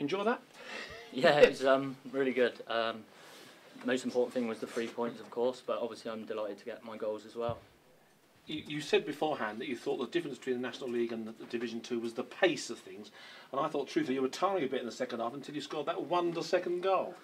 Enjoy that? Yeah, it was really good. Most important thing was the 3 points, of course, but obviously I'm delighted to get my goals as well. You said beforehand that you thought the difference between the National League and the Division 2 was the pace of things, and I thought truthfully you were tiring a bit in the second half until you scored that wonder second goal.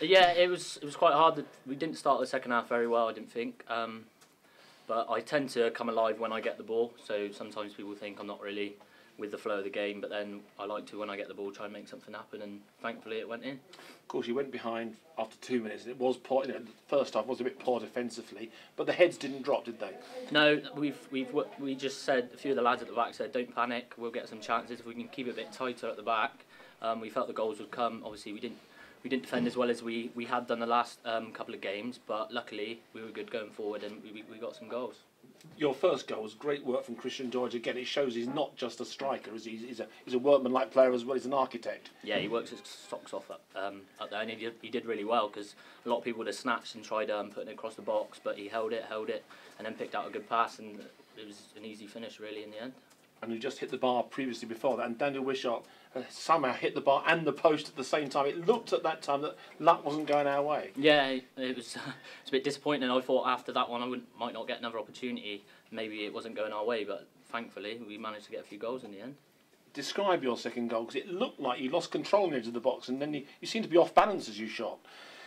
Yeah, it was quite hard. We didn't start the second half very well, I didn't think. But I tend to come alive when I get the ball, so sometimes people think I'm not really with the flow of the game, but then I like to, when I get the ball, try and make something happen, and thankfully it went in. Of course, you went behind after 2 minutes, and it was poor. The first half was a bit poor defensively, but the heads didn't drop, did they? No, we just said, a few of the lads at the back said, don't panic, we'll get some chances if we can keep it a bit tighter at the back. We felt the goals would come. Obviously, we didn't defend as well as we had done the last couple of games, but luckily we were good going forward and we got some goals. Your first goal was great work from Christian Doidge. Again, it shows he's not just a striker, he's a workman-like player as well. He's an architect. Yeah, he works his socks off up there, and he did really well, because a lot of people would have snatched and tried putting it across the box, but he held it, and then picked out a good pass, and it was an easy finish really in the end. And you just hit the bar previously before that, and Daniel Wishart somehow hit the bar and the post at the same time. It looked at that time that luck wasn't going our way. Yeah, it was it's a bit disappointing. I thought after that one I might not get another opportunity. Maybe it wasn't going our way, but thankfully we managed to get a few goals in the end. Describe your second goal, because it looked like you lost control on the edge of the box, and then you seemed to be off balance as you shot.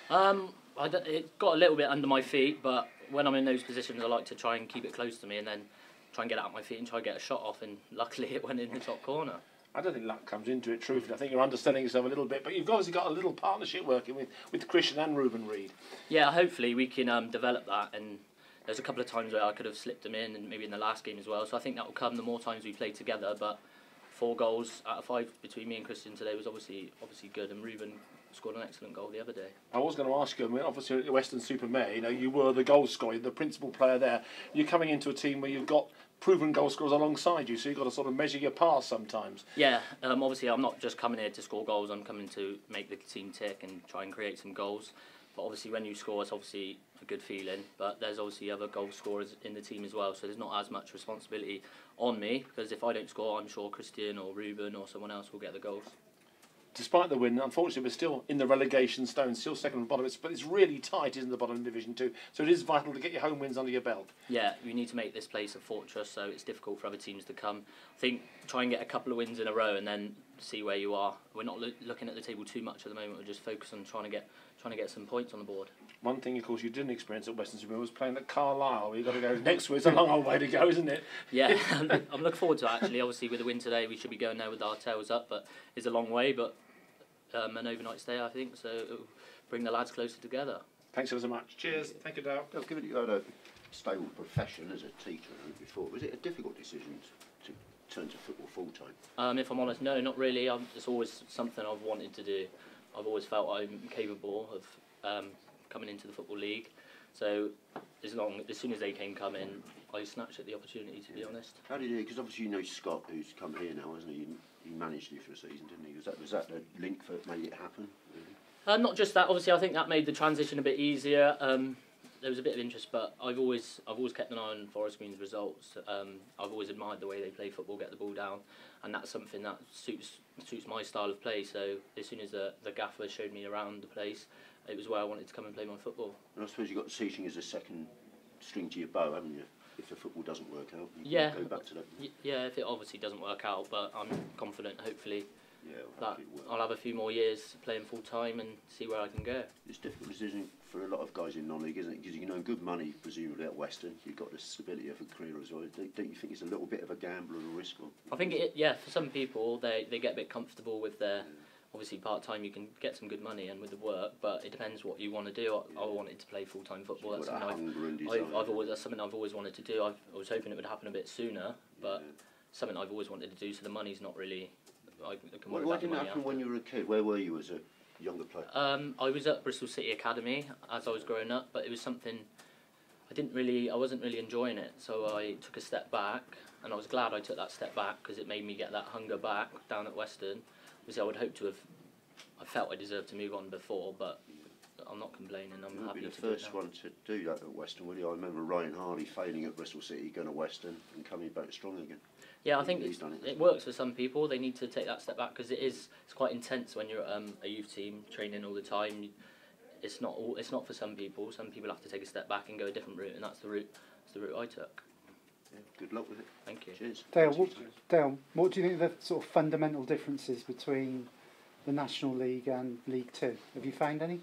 It got a little bit under my feet, but when I'm in those positions I like to try and keep it close to me, and then try and get it out my feet and try and get a shot off, and luckily it went in the top corner. I don't think luck comes into it, truthfully. I think you're underselling yourself a little bit, but you've obviously got a little partnership working with Christian and Ruben Reid. Yeah, hopefully we can develop that, and there's a couple of times where I could have slipped them in, and maybe in the last game as well, so I think that will come the more times we play together. But 4 goals out of 5 between me and Christian today was obviously good, and Ruben scored an excellent goal the other day. I was going to ask you, obviously at the Western-super-Mare, you were the goal scorer, the principal player there. You're coming into a team where you've got proven goal scorers alongside you, so you've got to sort of measure your pass sometimes. Yeah, obviously I'm not just coming here to score goals, I'm coming to make the team tick and try and create some goals. But obviously when you score, it's obviously a good feeling, but there's obviously other goal scorers in the team as well, so there's not as much responsibility on me, because if I don't score, I'm sure Christian or Ruben or someone else will get the goals. Despite the win, unfortunately, we're still in the relegation zone, still second from the bottom. But it's really tight, isn't the bottom of Division 2? So it is vital to get your home wins under your belt. Yeah, we need to make this place a fortress, so it's difficult for other teams to come. I think try and get a couple of wins in a row and then see where you are. We're not looking at the table too much at the moment. We're just focused on trying to get some points on the board. One thing, of course, you didn't experience at Western-super-Mare was playing at Carlisle, where you've got to go next week. It's a long old way to go, isn't it? Yeah, I'm looking forward to it, actually. Obviously, with the win today, we should be going there with our tails up, but it's a long way, but an overnight stay, I think, so it'll bring the lads closer together. Thanks so much. Cheers. Thank you, Dayle. Given you had a stable profession as a teacher before, was it a difficult decision to turn to football full-time? If I'm honest, no, not really. It's always something I've wanted to do. I've always felt I'm capable of coming into the Football League. So as soon as they come in, I snatched at the opportunity, to be honest. How did you? Because obviously you know Scott, who's come here now, hasn't he? He managed you for a season, didn't he? Was that the link that made it happen? Really? Not just that. Obviously, I think that made the transition a bit easier. There was a bit of interest, but I've always kept an eye on Forest Green's results. I've always admired the way they play football, get the ball down, and that's something that suits my style of play. So as soon as the gaffer showed me around the place, it was where I wanted to come and play my football. And I suppose you've got the teaching as a second string to your bow, haven't you? If the football doesn't work out, you can go back to that. Yeah, if it obviously doesn't work out, but I'm confident, hopefully, that I'll have a few more years playing full time and see where I can go. It's a difficult decision for a lot of guys in non-league, isn't it? Because you know good money, presumably at Western, you've got the stability of a career as well. Don't you think it's a little bit of a gamble or a risk? I think for some people they get a bit comfortable with their. Obviously, part-time you can get some good money and with the work, but it depends what you want to do. I wanted to play full-time football. That's something I've always wanted to do. I was hoping it would happen a bit sooner, but something I've always wanted to do. So the money's not really. What didn't happen when you were a kid? Where were you as a younger player? I was at Bristol City Academy as I was growing up, but it was something I wasn't really enjoying it. So I took a step back, and I was glad I took that step back because it made me get that hunger back down at Western. Obviously, I felt I deserved to move on before, but I'm not complaining. I'm You'll happy be to the do it first now. one to do that at Western, will you? I remember Ryan Harley failing at Bristol City, going to Western and coming back strong again. Yeah, I think He's done it. it works for some people. They need to take that step back because it's quite intense when you're at a youth team training all the time. It's not for some people. Some people have to take a step back and go a different route, and that's the route I took. Yeah, good luck with it. Thank you. Cheers. Dayle, what do you think are the sort of fundamental differences between the National League and League Two? Have you found any?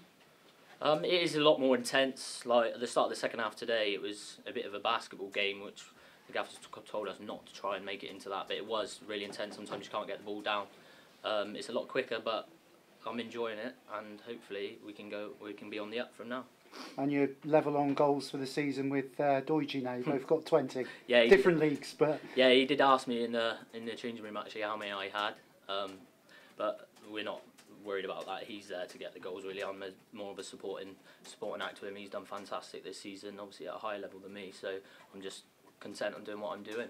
It is a lot more intense. Like at the start of the second half today, it was a bit of a basketball game, which the gaffers told us not to try and make it into that. But it was really intense. Sometimes you can't get the ball down. It's a lot quicker, but I'm enjoying it, and hopefully we can be on the up from now. And you're level on goals for the season with Doidge now. You've both got 20. Yeah, different leagues, but yeah, he did ask me in the changing room actually how many I had, but we're not worried about that. He's there to get the goals. Really, I'm more of a supporting act to him. He's done fantastic this season, obviously at a higher level than me. So I'm just content on doing what I'm doing.